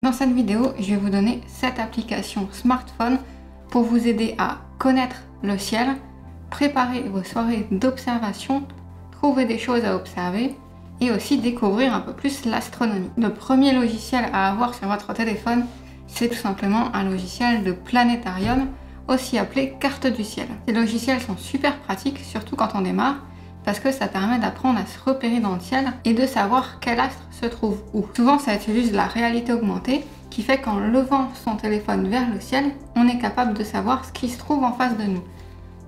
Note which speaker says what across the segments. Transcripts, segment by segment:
Speaker 1: Dans cette vidéo, je vais vous donner 7 applications smartphone pour vous aider à connaître le ciel, préparer vos soirées d'observation, trouver des choses à observer et aussi découvrir un peu plus l'astronomie. Le premier logiciel à avoir sur votre téléphone, c'est tout simplement un logiciel de planétarium, aussi appelé carte du ciel. Ces logiciels sont super pratiques, surtout quand on démarre, parce que ça permet d'apprendre à se repérer dans le ciel et de savoir quel astre se trouve où. Souvent, ça utilise la réalité augmentée, qui fait qu'en levant son téléphone vers le ciel, on est capable de savoir ce qui se trouve en face de nous.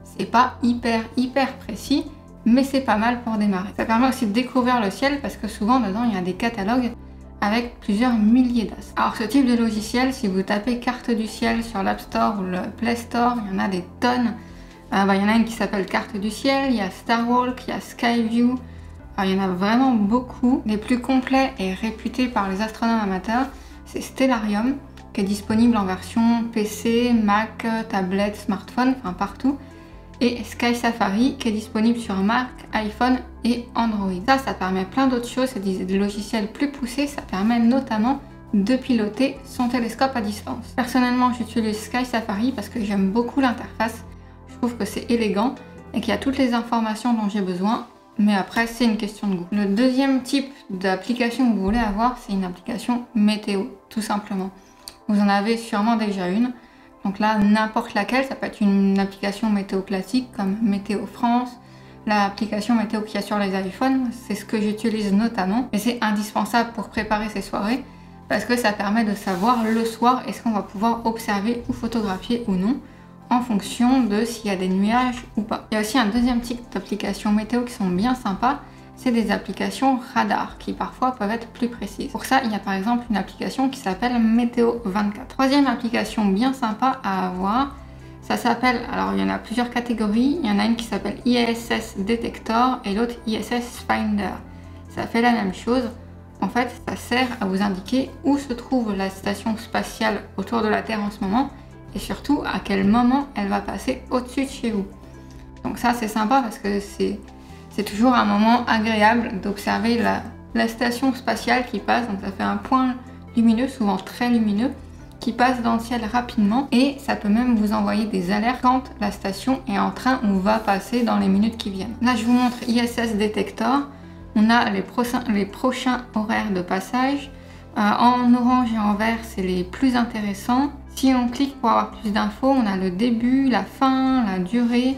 Speaker 1: C'est pas hyper précis, mais c'est pas mal pour démarrer. Ça permet aussi de découvrir le ciel parce que souvent dedans il y a des catalogues avec plusieurs milliers d'astres. Alors ce type de logiciel, si vous tapez carte du ciel sur l'App Store ou le Play Store, il y en a des tonnes. Il y en a une qui s'appelle carte du ciel, il y a Starwalk, il y a Skyview. Alors, il y en a vraiment beaucoup. Les plus complets et réputés par les astronomes amateurs, c'est Stellarium, qui est disponible en version PC, Mac, tablette, smartphone, enfin partout. Et Sky Safari, qui est disponible sur Mac, iPhone et Android. Ça permet plein d'autres choses, c'est des logiciels plus poussés, ça permet notamment de piloter son télescope à distance. Personnellement, j'utilise Sky Safari parce que j'aime beaucoup l'interface. Je trouve que c'est élégant et qu'il y a toutes les informations dont j'ai besoin, mais après c'est une question de goût. Le deuxième type d'application que vous voulez avoir, c'est une application météo, tout simplement. Vous en avez sûrement déjà une. Donc là, n'importe laquelle, ça peut être une application météo classique comme Météo France, l'application météo qu'il y a sur les iPhones, c'est ce que j'utilise notamment. Et c'est indispensable pour préparer ces soirées parce que ça permet de savoir le soir est-ce qu'on va pouvoir observer ou photographier ou non en fonction de s'il y a des nuages ou pas. Il y a aussi un deuxième type d'applications météo qui sont bien sympas, c'est des applications radar qui parfois peuvent être plus précises. Pour ça, il y a par exemple une application qui s'appelle Météo 24. Troisième application bien sympa à avoir, ça s'appelle, alors il y en a plusieurs catégories, il y en a une qui s'appelle ISS Detector et l'autre ISS Finder. Ça fait la même chose, en fait ça sert à vous indiquer où se trouve la station spatiale autour de la Terre en ce moment et surtout à quel moment elle va passer au-dessus de chez vous. Donc ça c'est sympa parce que c'est toujours un moment agréable d'observer la station spatiale qui passe, donc ça fait un point lumineux, souvent très lumineux, qui passe dans le ciel rapidement et ça peut même vous envoyer des alertes quand la station est en train ou va passer dans les minutes qui viennent. Là je vous montre ISS Detector, on a les prochains horaires de passage, en orange et en vert c'est les plus intéressants. Si on clique pour avoir plus d'infos, on a le début, la fin, la durée,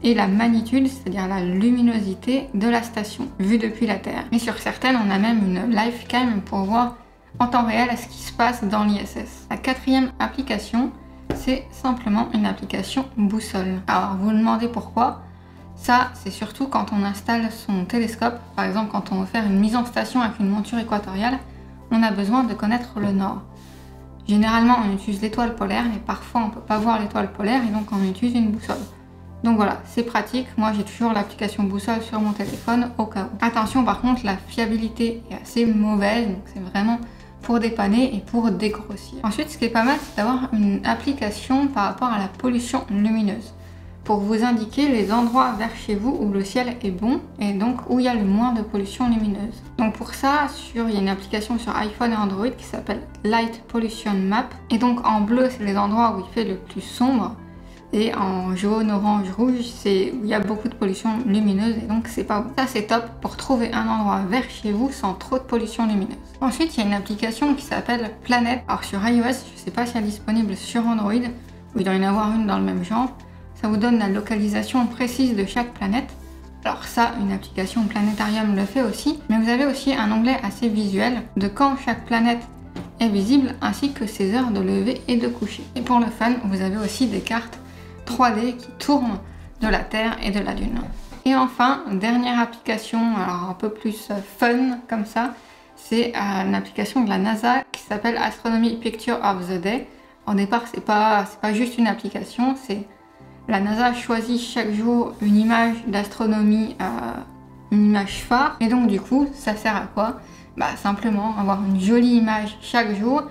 Speaker 1: et la magnitude, c'est-à-dire la luminosité de la station, vue depuis la Terre. Et sur certaines, on a même une live cam pour voir en temps réel ce qui se passe dans l'ISS. La quatrième application, c'est simplement une application boussole. Alors, vous vous demandez pourquoi? Ça, c'est surtout quand on installe son télescope. Par exemple, quand on veut faire une mise en station avec une monture équatoriale, on a besoin de connaître le nord. Généralement, on utilise l'étoile polaire, mais parfois, on ne peut pas voir l'étoile polaire et donc on utilise une boussole. Donc voilà, c'est pratique. Moi, j'ai toujours l'application boussole sur mon téléphone au cas où. Attention, par contre, la fiabilité est assez mauvaise. Donc c'est vraiment pour dépanner et pour dégrossir. Ensuite, ce qui est pas mal, c'est d'avoir une application par rapport à la pollution lumineuse pour vous indiquer les endroits vers chez vous où le ciel est bon et donc où il y a le moins de pollution lumineuse. Donc pour ça, il y a une application sur iPhone et Android qui s'appelle Light Pollution Map. Et donc en bleu, c'est les endroits où il fait le plus sombre. Et en jaune, orange, rouge, c'est où il y a beaucoup de pollution lumineuse et donc c'est pas bon. Ça c'est top pour trouver un endroit vers chez vous sans trop de pollution lumineuse. Ensuite, il y a une application qui s'appelle Planet. Alors sur iOS, je sais pas si elle est disponible sur Android, ou il doit y en avoir une dans le même genre. Ça vous donne la localisation précise de chaque planète. Alors ça, une application Planétarium le fait aussi, mais vous avez aussi un onglet assez visuel de quand chaque planète est visible ainsi que ses heures de lever et de coucher. Et pour le fun, vous avez aussi des cartes 3D qui tournent de la Terre et de la Lune. Et enfin, dernière application, alors un peu plus fun comme ça, c'est une application de la NASA qui s'appelle Astronomy Picture of the Day. Au départ, c'est pas juste une application, c'est la NASA choisit chaque jour une image d'astronomie, une image phare. Et donc du coup, ça sert à quoi? Simplement avoir une jolie image chaque jour,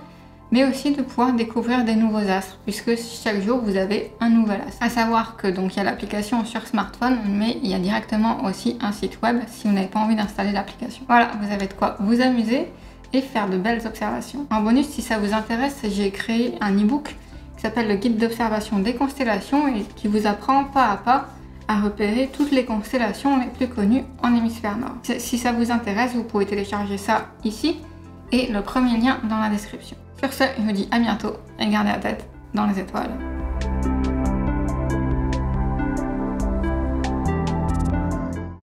Speaker 1: mais aussi de pouvoir découvrir des nouveaux astres, puisque chaque jour vous avez un nouvel astre. À savoir que donc il y a l'application sur smartphone, mais il y a directement aussi un site web si vous n'avez pas envie d'installer l'application. Voilà, vous avez de quoi vous amuser. et faire de belles observations. En bonus, si ça vous intéresse, j'ai créé un e-book qui s'appelle le guide d'observation des constellations et qui vous apprend pas à pas à repérer toutes les constellations les plus connues en hémisphère nord. Si ça vous intéresse, vous pouvez télécharger ça ici et le premier lien dans la description. Sur ce, je vous dis à bientôt et gardez la tête dans les étoiles.